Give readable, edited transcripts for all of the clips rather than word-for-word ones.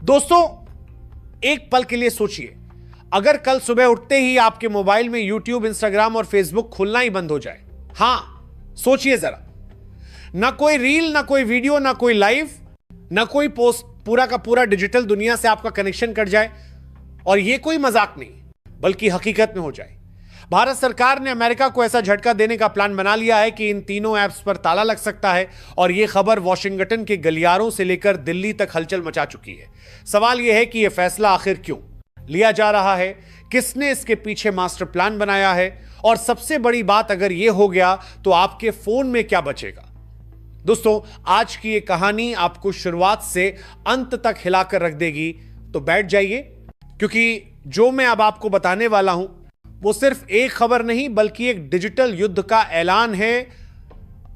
दोस्तों, एक पल के लिए सोचिए, अगर कल सुबह उठते ही आपके मोबाइल में यूट्यूब, इंस्टाग्राम और फेसबुक खुलना ही बंद हो जाए। हां, सोचिए जरा, ना कोई रील, ना कोई वीडियो, ना कोई लाइव, ना कोई पोस्ट, पूरा का पूरा डिजिटल दुनिया से आपका कनेक्शन कट जाए। और यह कोई मजाक नहीं बल्कि हकीकत में हो जाए। भारत सरकार ने अमेरिका को ऐसा झटका देने का प्लान बना लिया है कि इन तीनों ऐप्स पर ताला लग सकता है। और यह खबर वॉशिंगटन के गलियारों से लेकर दिल्ली तक हलचल मचा चुकी है। सवाल यह है कि यह फैसला आखिर क्यों लिया जा रहा है, किसने इसके पीछे मास्टर प्लान बनाया है, और सबसे बड़ी बात, अगर यह हो गया तो आपके फोन में क्या बचेगा। दोस्तों, आज की यह कहानी आपको शुरुआत से अंत तक हिलाकर रख देगी। तो बैठ जाइए, क्योंकि जो मैं अब आपको बताने वाला हूं वो सिर्फ एक खबर नहीं बल्कि एक डिजिटल युद्ध का ऐलान है।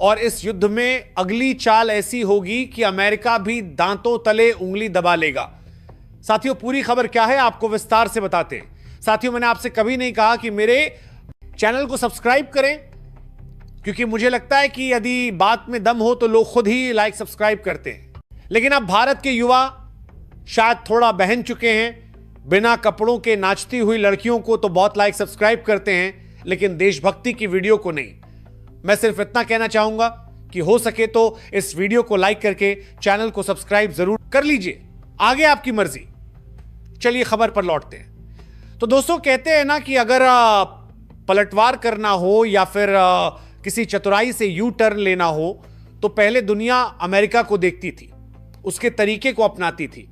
और इस युद्ध में अगली चाल ऐसी होगी कि अमेरिका भी दांतों तले उंगली दबा लेगा। साथियों, पूरी खबर क्या है आपको विस्तार से बताते हैं। साथियों, मैंने आपसे कभी नहीं कहा कि मेरे चैनल को सब्सक्राइब करें, क्योंकि मुझे लगता है कि यदि बात में दम हो तो लोग खुद ही लाइक सब्सक्राइब करते हैं। लेकिन अब भारत के युवा शायद थोड़ा बहन चुके हैं। बिना कपड़ों के नाचती हुई लड़कियों को तो बहुत लाइक सब्सक्राइब करते हैं, लेकिन देशभक्ति की वीडियो को नहीं। मैं सिर्फ इतना कहना चाहूंगा कि हो सके तो इस वीडियो को लाइक करके चैनल को सब्सक्राइब जरूर कर लीजिए। आगे आपकी मर्जी। चलिए खबर पर लौटते हैं। तो दोस्तों, कहते हैं ना कि अगर पलटवार करना हो या फिर किसी चतुराई से यू टर्न लेना हो तो पहले दुनिया अमेरिका को देखती थी, उसके तरीके को अपनाती थी,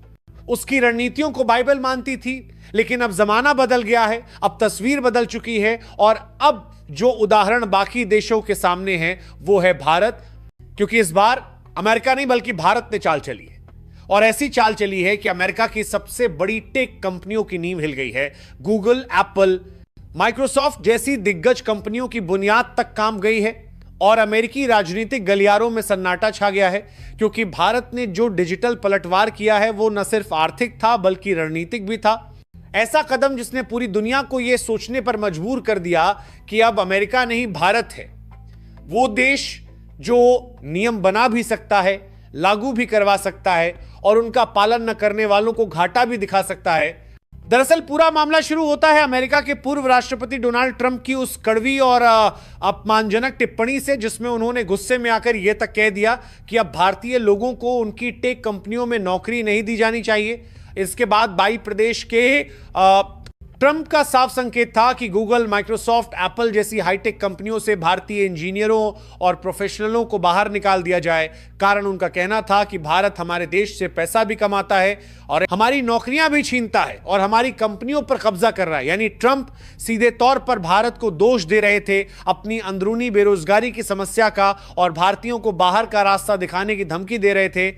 उसकी रणनीतियों को बाइबल मानती थी। लेकिन अब जमाना बदल गया है, अब तस्वीर बदल चुकी है, और अब जो उदाहरण बाकी देशों के सामने है वो है भारत। क्योंकि इस बार अमेरिका नहीं बल्कि भारत ने चाल चली है, और ऐसी चाल चली है कि अमेरिका की सबसे बड़ी टेक कंपनियों की नींव हिल गई है। गूगल, एप्पल, माइक्रोसॉफ्ट जैसी दिग्गज कंपनियों की बुनियाद तक काम गई है, और अमेरिकी राजनीतिक गलियारों में सन्नाटा छा गया है। क्योंकि भारत ने जो डिजिटल पलटवार किया है वो न सिर्फ आर्थिक था बल्कि रणनीतिक भी था। ऐसा कदम जिसने पूरी दुनिया को यह सोचने पर मजबूर कर दिया कि अब अमेरिका नहीं, भारत है वो देश जो नियम बना भी सकता है, लागू भी करवा सकता है, और उनका पालन न करने वालों को घाटा भी दिखा सकता है। दरअसल पूरा मामला शुरू होता है अमेरिका के पूर्व राष्ट्रपति डोनाल्ड ट्रंप की उस कड़वी और अपमानजनक टिप्पणी से, जिसमें उन्होंने गुस्से में आकर यह तक कह दिया कि अब भारतीय लोगों को उनकी टेक कंपनियों में नौकरी नहीं दी जानी चाहिए। इसके बाद 22 प्रदेश के ट्रंप का साफ संकेत था कि गूगल, माइक्रोसॉफ्ट, एप्पल जैसी हाईटेक कंपनियों से भारतीय इंजीनियरों और प्रोफेशनलों को बाहर निकाल दिया जाए। कारण उनका कहना था कि भारत हमारे देश से पैसा भी कमाता है और हमारी नौकरियां भी छीनता है और हमारी कंपनियों पर कब्जा कर रहा है। यानी ट्रंप सीधे तौर पर भारत को दोष दे रहे थे अपनी अंदरूनी बेरोजगारी की समस्या का, और भारतीयों को बाहर का रास्ता दिखाने की धमकी दे रहे थे।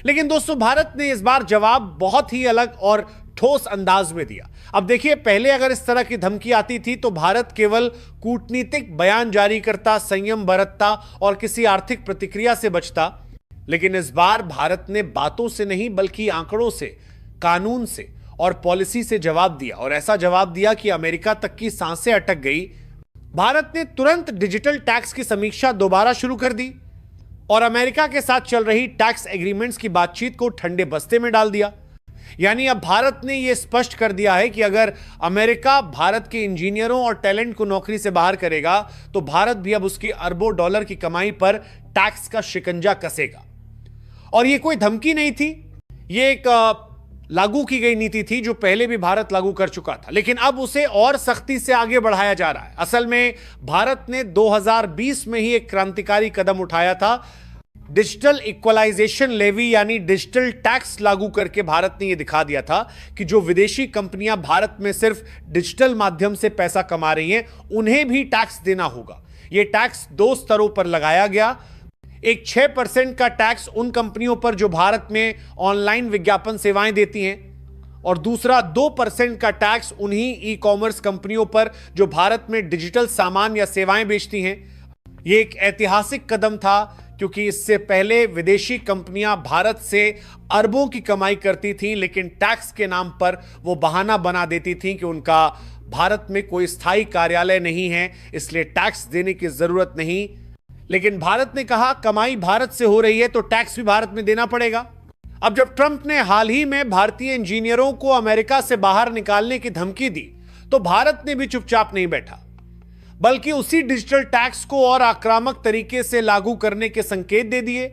लेकिन दोस्तों, भारत ने इस बार जवाब बहुत ही अलग और ठोस अंदाज में दिया। अब देखिए, पहले अगर इस तरह की धमकी आती थी तो भारत केवल कूटनीतिक बयान जारी करता, संयम बरतता और किसी आर्थिक प्रतिक्रिया से बचता। लेकिन इस बार भारत ने बातों से नहीं बल्कि आंकड़ों से, कानून से और पॉलिसी से जवाब दिया, और ऐसा जवाब दिया कि अमेरिका तक की सांसें अटक गई। भारत ने तुरंत डिजिटल टैक्स की समीक्षा दोबारा शुरू कर दी और अमेरिका के साथ चल रही टैक्स एग्रीमेंट्स की बातचीत को ठंडे बस्ते में डाल दिया। यानी अब भारत ने यह स्पष्ट कर दिया है कि अगर अमेरिका भारत के इंजीनियरों और टैलेंट को नौकरी से बाहर करेगा तो भारत भी अब उसकी अरबों डॉलर की कमाई पर टैक्स का शिकंजा कसेगा। और यह कोई धमकी नहीं थी, यह एक लागू की गई नीति थी जो पहले भी भारत लागू कर चुका था, लेकिन अब उसे और सख्ती से आगे बढ़ाया जा रहा है। असल में भारत ने 2020 में ही एक क्रांतिकारी कदम उठाया था। डिजिटल इक्वलाइजेशन लेवी यानी डिजिटल टैक्स लागू करके भारत ने यह दिखा दिया था कि जो विदेशी कंपनियां भारत में सिर्फ डिजिटल माध्यम से पैसा कमा रही हैं, उन्हें भी टैक्स देना होगा। यह टैक्स 2 स्तरों पर लगाया गया। एक 6% का टैक्स उन कंपनियों पर जो भारत में ऑनलाइन विज्ञापन सेवाएं देती हैं, और दूसरा 2% का टैक्स उन्हीं ई कॉमर्स कंपनियों पर जो भारत में डिजिटल सामान या सेवाएं बेचती हैं। यह एक ऐतिहासिक कदम था, क्योंकि इससे पहले विदेशी कंपनियां भारत से अरबों की कमाई करती थीं, लेकिन टैक्स के नाम पर वो बहाना बना देती थीं कि उनका भारत में कोई स्थायी कार्यालय नहीं है, इसलिए टैक्स देने की जरूरत नहीं। लेकिन भारत ने कहा कमाई भारत से हो रही है तो टैक्स भी भारत में देना पड़ेगा। अब जब ट्रंप ने हाल ही में भारतीय इंजीनियरों को अमेरिका से बाहर निकालने की धमकी दी, तो भारत ने भी चुपचाप नहीं बैठा, बल्कि उसी डिजिटल टैक्स को और आक्रामक तरीके से लागू करने के संकेत दे दिए।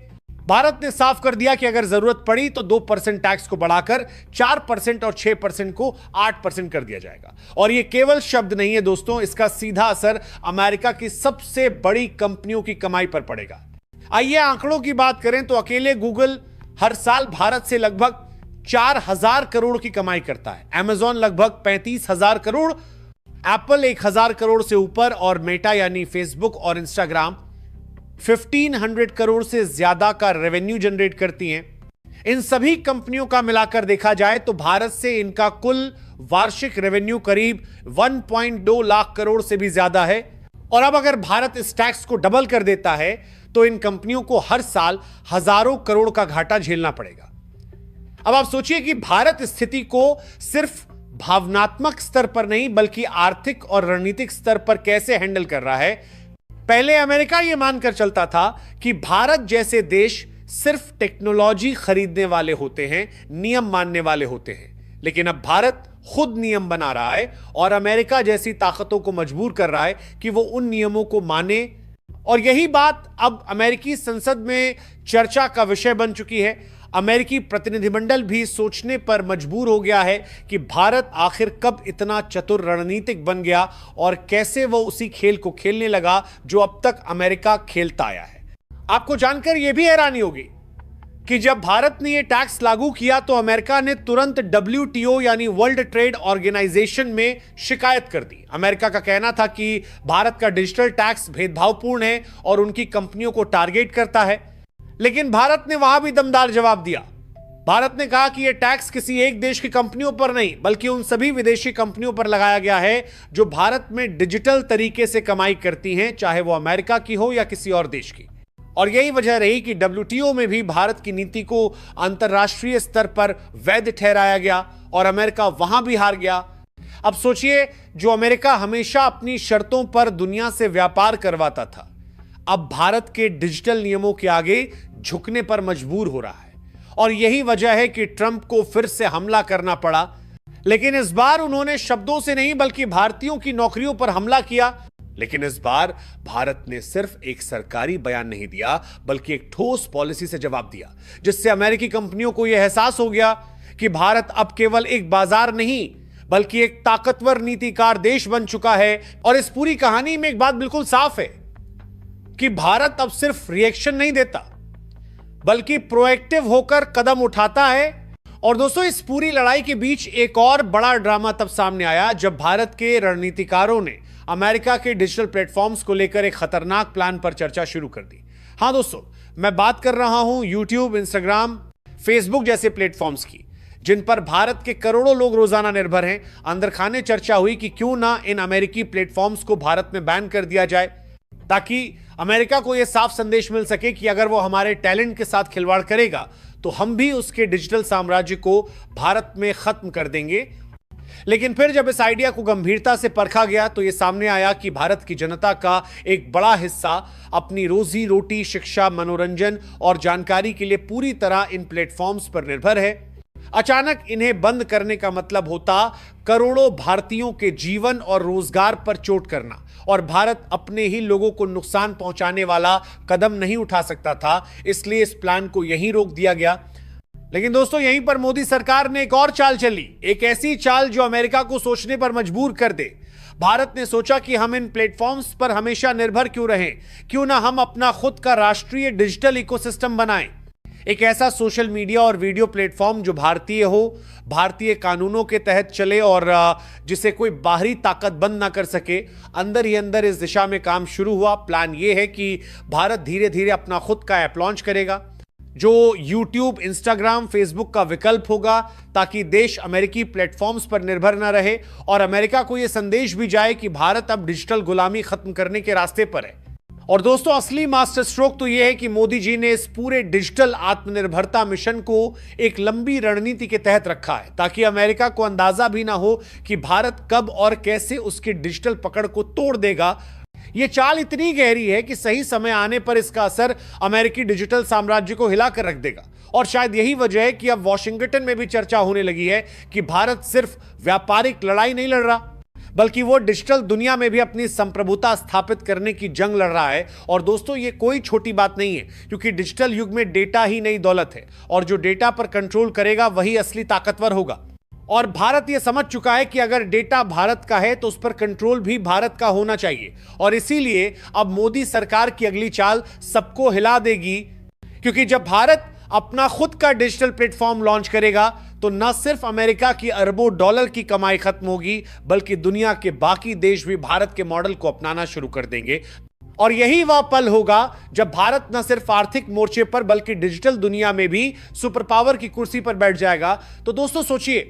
भारत ने साफ कर दिया कि अगर जरूरत पड़ी तो 2% टैक्स को बढ़ाकर 4% और 6% को 8% कर दिया जाएगा। और यह केवल शब्द नहीं है दोस्तों, इसका सीधा असर अमेरिका की सबसे बड़ी कंपनियों की कमाई पर पड़ेगा। आइए आंकड़ों की बात करें तो अकेले गूगल हर साल भारत से लगभग 4,000 करोड़ की कमाई करता है, अमेजॉन लगभग 35,000 करोड़, एप्पल 1,000 करोड़ से ऊपर और मेटा यानी फेसबुक और इंस्टाग्राम 1,500 करोड़ से ज्यादा का रेवेन्यू जनरेट करती हैं। इन सभी कंपनियों का मिलाकर देखा जाए तो भारत से इनका कुल वार्षिक रेवेन्यू करीब 1.2 लाख करोड़ से भी ज्यादा है। और अब अगर भारत इस टैक्स को डबल कर देता है तो इन कंपनियों को हर साल हजारों करोड़ का घाटा झेलना पड़ेगा। अब आप सोचिए कि भारत स्थिति को सिर्फ भावनात्मक स्तर पर नहीं बल्कि आर्थिक और रणनीतिक स्तर पर कैसे हैंडल कर रहा है। पहले अमेरिका यह मानकर चलता था कि भारत जैसे देश सिर्फ टेक्नोलॉजी खरीदने वाले होते हैं, नियम मानने वाले होते हैं, लेकिन अब भारत खुद नियम बना रहा है और अमेरिका जैसी ताकतों को मजबूर कर रहा है कि वो उन नियमों को माने। और यही बात अब अमेरिकी संसद में चर्चा का विषय बन चुकी है। अमेरिकी प्रतिनिधिमंडल भी सोचने पर मजबूर हो गया है कि भारत आखिर कब इतना चतुर रणनीतिक बन गया और कैसे वो उसी खेल को खेलने लगा जो अब तक अमेरिका खेलता आया है। आपको जानकर यह भी हैरानी होगी कि जब भारत ने यह टैक्स लागू किया तो अमेरिका ने तुरंत WTO यानी वर्ल्ड ट्रेड ऑर्गेनाइजेशन में शिकायत कर दी। अमेरिका का कहना था कि भारत का डिजिटल टैक्स भेदभावपूर्ण है और उनकी कंपनियों को टारगेट करता है, लेकिन भारत ने वहां भी दमदार जवाब दिया। भारत ने कहा कि यह टैक्स किसी एक देश की कंपनियों पर नहीं बल्कि उन सभी विदेशी कंपनियों पर लगाया गया है जो भारत में डिजिटल तरीके से कमाई करती हैं, चाहे वो अमेरिका की हो या किसी और देश की। और यही वजह रही कि WTO में भी भारत की नीति को अंतर्राष्ट्रीय स्तर पर वैध ठहराया गया और अमेरिका वहां भी हार गया। अब सोचिए, जो अमेरिका हमेशा अपनी शर्तों पर दुनिया से व्यापार करवाता था, अब भारत के डिजिटल नियमों के आगे झुकने पर मजबूर हो रहा है। और यही वजह है कि ट्रंप को फिर से हमला करना पड़ा, लेकिन इस बार उन्होंने शब्दों से नहीं बल्कि भारतीयों की नौकरियों पर हमला किया। लेकिन इस बार भारत ने सिर्फ एक सरकारी बयान नहीं दिया बल्कि एक ठोस पॉलिसी से जवाब दिया, जिससे अमेरिकी कंपनियों को यह एहसास हो गया कि भारत अब केवल एक बाजार नहीं बल्कि एक ताकतवर नीतिकार देश बन चुका है। और इस पूरी कहानी में एक बात बिल्कुल साफ है कि भारत अब सिर्फ रिएक्शन नहीं देता बल्कि प्रोएक्टिव होकर कदम उठाता है। और दोस्तों, इस पूरी लड़ाई के बीच एक और बड़ा ड्रामा तब सामने आया जब भारत के रणनीतिकारों ने अमेरिका के डिजिटल प्लेटफॉर्म्स को लेकर एक खतरनाक प्लान पर चर्चा शुरू कर दी। हां दोस्तों, मैं बात कर रहा हूं यूट्यूब, इंस्टाग्राम, फेसबुक जैसे प्लेटफॉर्म्स की, जिन पर भारत के करोड़ों लोग रोजाना निर्भर हैं। अंदर खाने चर्चा हुई कि क्यों ना इन अमेरिकी प्लेटफॉर्म्स को भारत में बैन कर दिया जाए, ताकि अमेरिका को यह साफ संदेश मिल सके कि अगर वो हमारे टैलेंट के साथ खिलवाड़ करेगा तो हम भी उसके डिजिटल साम्राज्य को भारत में खत्म कर देंगे। लेकिन फिर जब इस आइडिया को गंभीरता से परखा गया तो यह सामने आया कि भारत की जनता का एक बड़ा हिस्सा अपनी रोजी रोटी, शिक्षा, मनोरंजन और जानकारी के लिए पूरी तरह इन प्लेटफॉर्म्स पर निर्भर है। अचानक इन्हें बंद करने का मतलब होता करोड़ों भारतीयों के जीवन और रोजगार पर चोट करना, और भारत अपने ही लोगों को नुकसान पहुंचाने वाला कदम नहीं उठा सकता था, इसलिए इस प्लान को यहीं रोक दिया गया। लेकिन दोस्तों, यहीं पर मोदी सरकार ने एक और चाल चली, एक ऐसी चाल जो अमेरिका को सोचने पर मजबूर कर दे। भारत ने सोचा कि हम इन प्लेटफॉर्म्स पर हमेशा निर्भर क्यों रहें, क्यों ना हम अपना खुद का राष्ट्रीय डिजिटल इकोसिस्टम बनाएं, एक ऐसा सोशल मीडिया और वीडियो प्लेटफॉर्म जो भारतीय हो, भारतीय कानूनों के तहत चले और जिसे कोई बाहरी ताकत बंद ना कर सके। अंदर ही अंदर इस दिशा में काम शुरू हुआ। प्लान यह है कि भारत धीरे धीरे अपना खुद का ऐप लॉन्च करेगा जो YouTube, Instagram, Facebook का विकल्प होगा, ताकि देश अमेरिकी प्लेटफॉर्म्स पर निर्भर न रहे और अमेरिका को यह संदेश भी जाए कि भारत अब डिजिटल गुलामी खत्म करने के रास्ते पर है। और दोस्तों, असली मास्टर स्ट्रोक तो यह है कि मोदी जी ने इस पूरे डिजिटल आत्मनिर्भरता मिशन को एक लंबी रणनीति के तहत रखा है, ताकि अमेरिका को अंदाजा भी ना हो कि भारत कब और कैसे उसकी डिजिटल पकड़ को तोड़ देगा। यह चाल इतनी गहरी है कि सही समय आने पर इसका असर अमेरिकी डिजिटल साम्राज्य को हिलाकर रख देगा। और शायद यही वजह है कि अब वॉशिंगटन में भी चर्चा होने लगी है कि भारत सिर्फ व्यापारिक लड़ाई नहीं लड़ रहा, बल्कि वो डिजिटल दुनिया में भी अपनी संप्रभुता स्थापित करने की जंग लड़ रहा है। और दोस्तों, ये कोई छोटी बात नहीं है, क्योंकि डिजिटल युग में डेटा ही नई दौलत है, और जो डेटा पर कंट्रोल करेगा वही असली ताकतवर होगा। और भारत यह समझ चुका है कि अगर डेटा भारत का है तो उस पर कंट्रोल भी भारत का होना चाहिए। और इसीलिए अब मोदी सरकार की अगली चाल सबको हिला देगी, क्योंकि जब भारत अपना खुद का डिजिटल प्लेटफॉर्म लॉन्च करेगा तो न सिर्फ अमेरिका की अरबों डॉलर की कमाई खत्म होगी, बल्कि दुनिया के बाकी देश भी भारत के मॉडल को अपनाना शुरू कर देंगे। और यही वह पल होगा जब भारत न सिर्फ आर्थिक मोर्चे पर बल्कि डिजिटल दुनिया में भी सुपर पावर की कुर्सी पर बैठ जाएगा। तो दोस्तों सोचिए,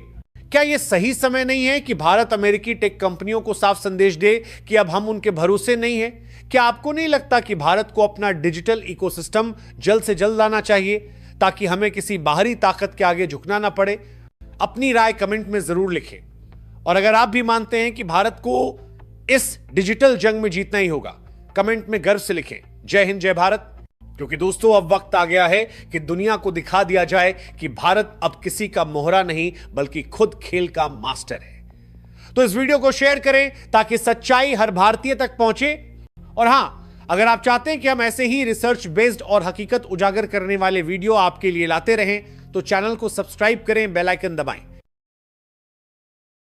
क्या यह सही समय नहीं है कि भारत अमेरिकी टेक कंपनियों को साफ संदेश दे कि अब हम उनके भरोसे नहीं है? क्या आपको नहीं लगता कि भारत को अपना डिजिटल इकोसिस्टम जल्द से जल्द लाना चाहिए, ताकि हमें किसी बाहरी ताकत के आगे झुकना ना पड़े? अपनी राय कमेंट में जरूर लिखें। और अगर आप भी मानते हैं कि भारत को इस डिजिटल जंग में जीतना ही होगा, कमेंट में गर्व से लिखें जय हिंद जय भारत। क्योंकि दोस्तों, अब वक्त आ गया है कि दुनिया को दिखा दिया जाए कि भारत अब किसी का मोहरा नहीं बल्कि खुद खेल का मास्टर है। तो इस वीडियो को शेयर करें ताकि सच्चाई हर भारतीय तक पहुंचे। और हां, अगर आप चाहते हैं कि हम ऐसे ही रिसर्च बेस्ड और हकीकत उजागर करने वाले वीडियो आपके लिए लाते रहें तो चैनल को सब्सक्राइब करें, बेल आइकन दबाएं।